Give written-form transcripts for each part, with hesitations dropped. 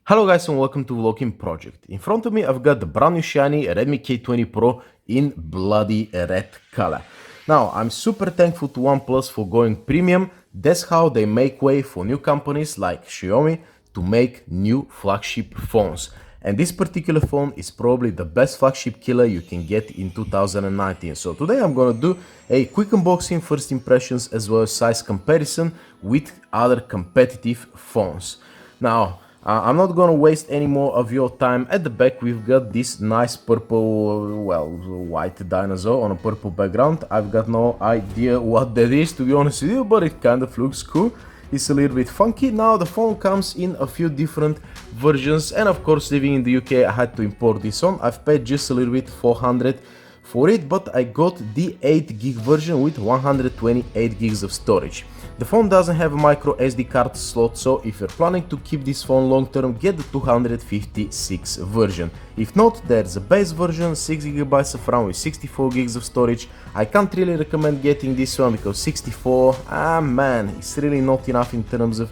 Hello guys and welcome to VoloKin Project. In front of me I've got the brand new shiny Redmi K20 Pro in bloody red color. Now I'm super thankful to OnePlus for going premium. That's how they make way for new companies like Xiaomi to make new flagship phones. And this particular phone is probably the best flagship killer you can get in 2019. So today I'm gonna do a quick unboxing, first impressions as well as size comparison with other competitive phones. Now I'm not gonna waste any more of your time. At the back we've got this nice purple, well, white dinosaur on a purple background. I've got no idea what that is, to be honest with you, but it kind of looks cool. It's a little bit funky. Now the phone comes in a few different versions, and of course living in the UK I had to import this one. I've paid just a little bit, 400 for it, but I got the 8 gig version with 128 gigs of storage. The phone doesn't have a micro SD card slot, so if you're planning to keep this phone long term, get the 256 version. If not, there's a base version, 6GB of RAM with 64 gigs of storage. I can't really recommend getting this one because 64, man, it's really not enough in terms of,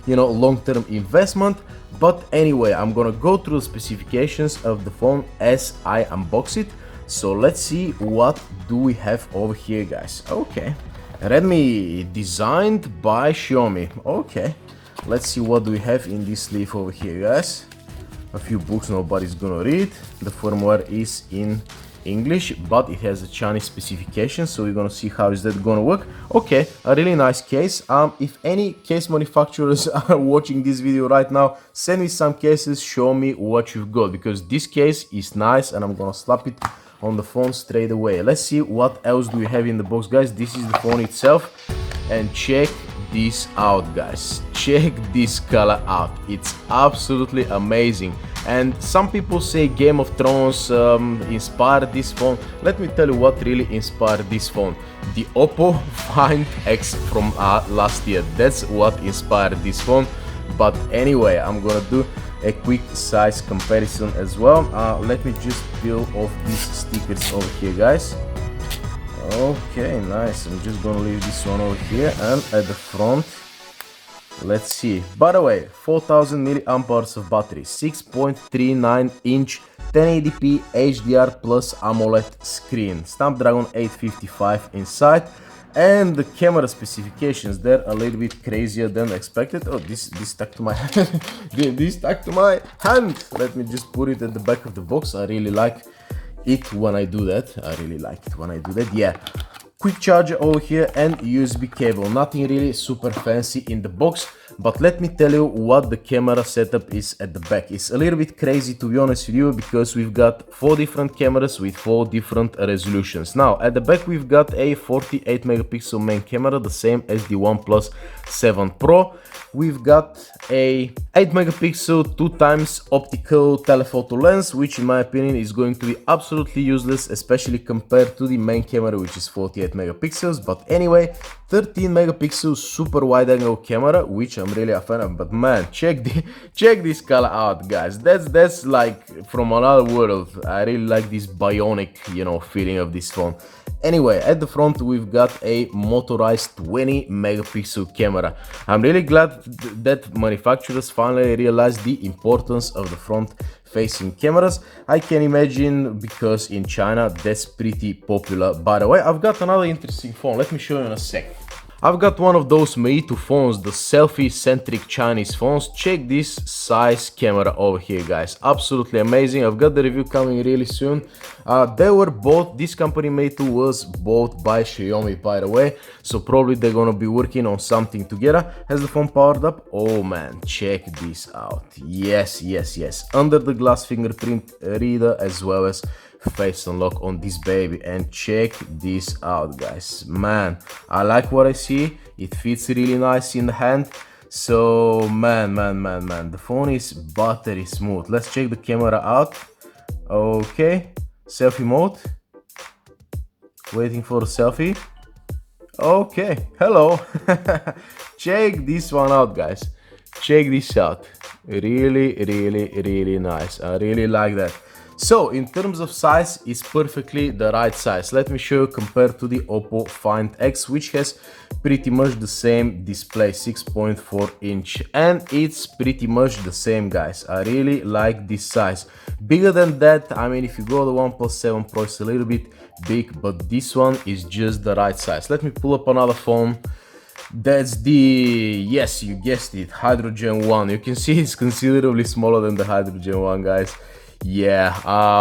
long-term investment. But anyway, I'm gonna go through the specifications of the phone as I unbox it. So let's see what do we have over here, guys. Okay, Redmi, designed by Xiaomi. Okay, let's see what do we have in this sleeve over here, guys. A few books nobody's gonna read. The firmware is in English, but it has a Chinese specification, so we're gonna see how is that gonna work. Okay, a really nice case. If any case manufacturers are watching this video right now, send me some cases, show me what you've got, because this case is nice and I'm gonna slap it on the phone straight away. Let's see what else do we have in the box, guys. This is the phone itself, and check this out, guys. Check this color out. It's absolutely amazing. And some people say Game of Thrones inspired this phone. Let me tell you what really inspired this phone. The Oppo Find X from last year. That's what inspired this phone. But anyway, I'm gonna do a quick size comparison as well. Let me just peel off these stickers over here, guys. Okay, nice. I'm just gonna leave this one over here, and at the front, let's see. By the way, 4000 milliamp hours of battery, 6.39 inch 1080p HDR plus AMOLED screen, Snapdragon 855 inside. And the camera specifications, they're a little bit crazier than expected. Oh, this stuck to my hand. This stuck to my hand. Let me just put it at the back of the box. I really like it when I do that. Yeah. Quick charger over here and USB cable. Nothing really super fancy in the box, but let me tell you what the camera setup is at the back. It's a little bit crazy, to be honest with you, because we've got 4 different cameras with 4 different resolutions. Now at the back we've got a 48 megapixel main camera, the same as the OnePlus 7 Pro. We've got a 8 megapixel 2x optical telephoto lens, which in my opinion is going to be absolutely useless, especially compared to the main camera, which is 48 megapixels. But anyway, 13 megapixel super wide angle camera, which I'm really a fan of. But man, check this color out, guys. That's like from another world. I really like this bionic, feeling of this phone. Anyway, at the front we've got a motorized 20 megapixel camera. I'm really glad that manufacturers finally realized the importance of the front facing cameras. I can imagine because in China that's pretty popular. By the way, I've got another interesting phone. Let me show you in a sec. I've got one of those Meitu phones, the selfie-centric Chinese phones. Check this size camera over here, guys. Absolutely amazing. I've got the review coming really soon. This company Meitu was bought by Xiaomi, by the way. So probably they're gonna be working on something together. Has the phone powered up? Oh man, check this out. Yes. Under the glass fingerprint reader as well as face unlock on this baby, and check this out, guys. Man, I like what I see. It fits really nice in the hand. So man, the phone is buttery smooth. Let's check the camera out. Okay, selfie mode, waiting for the selfie. Okay, hello. Check this one out, guys. Check this out. Really nice. I really like that. So in terms of size, it's perfectly the right size. Let me show you compared to the Oppo Find X, which has pretty much the same display, 6.4 inch, and it's pretty much the same, guys. I really like this size. Bigger than that, I mean, if you go the OnePlus 7 Pro, it's a little bit big, but this one is just the right size. Let me pull up another phone. That's the, yes, you guessed it, Hydrogen 1. You can see it's considerably smaller than the Hydrogen 1, guys. Yeah,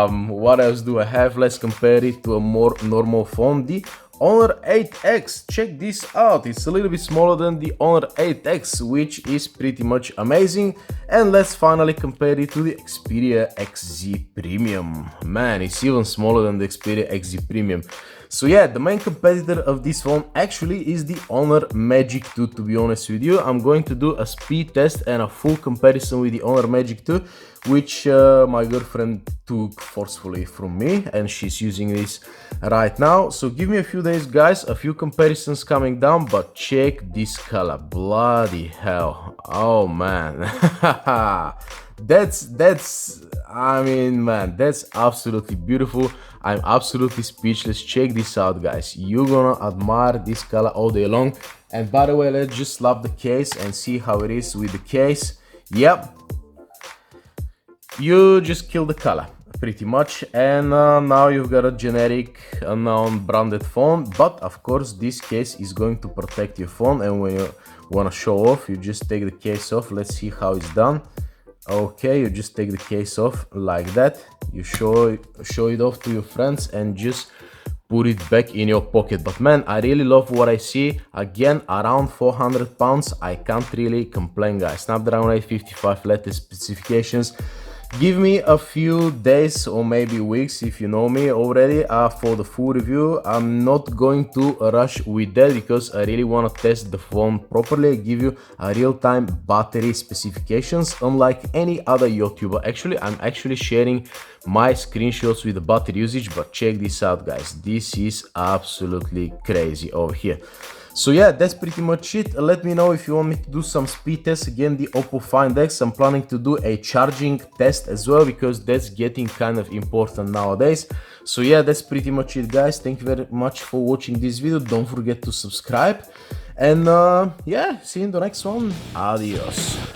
what else do I have? Let's compare it to a more normal phone, the Honor 8X. Check this out, it's a little bit smaller than the Honor 8X, which is pretty much amazing. And let's finally compare it to the Xperia XZ Premium. Man, it's even smaller than the Xperia XZ Premium. So yeah, the main competitor of this phone actually is the Honor Magic 2, to be honest with you. I'm going to do a speed test and a full comparison with the Honor Magic 2, which my girlfriend took forcefully from me, and she's using this right now. So give me a few days, guys, a few comparisons coming down, but check this color. Bloody hell. Oh man. that's I mean, man, that's absolutely beautiful. I'm absolutely speechless. Check this out, guys. You're gonna admire this color all day long. And by the way, let's just slap the case and see how it is with the case. Yep, you just kill the color pretty much, and now you've got a generic unknown branded phone. But of course this case is going to protect your phone, and when you want to show off, you just take the case off. Let's see how it's done. Okay, you just take the case off like that. You show it off to your friends and just put it back in your pocket. But man, I really love what I see. Again, around 400 pounds, I can't really complain, guys. Snapdragon 855 latest specifications. Give me a few days or maybe weeks, if you know me already, for the full review. I'm not going to rush with that because I really want to test the phone properly. I give you a real-time battery specifications, unlike any other YouTuber. Actually, I'm actually sharing my screenshots with the battery usage, but check this out, guys. This is absolutely crazy over here. So yeah, that's pretty much it. Let me know if you want me to do some speed tests. Again, the Oppo Find X, I'm planning to do a charging test as well, because that's getting kind of important nowadays. So yeah, that's pretty much it, guys. Thank you very much for watching this video. Don't forget to subscribe. And yeah, see you in the next one. Adios.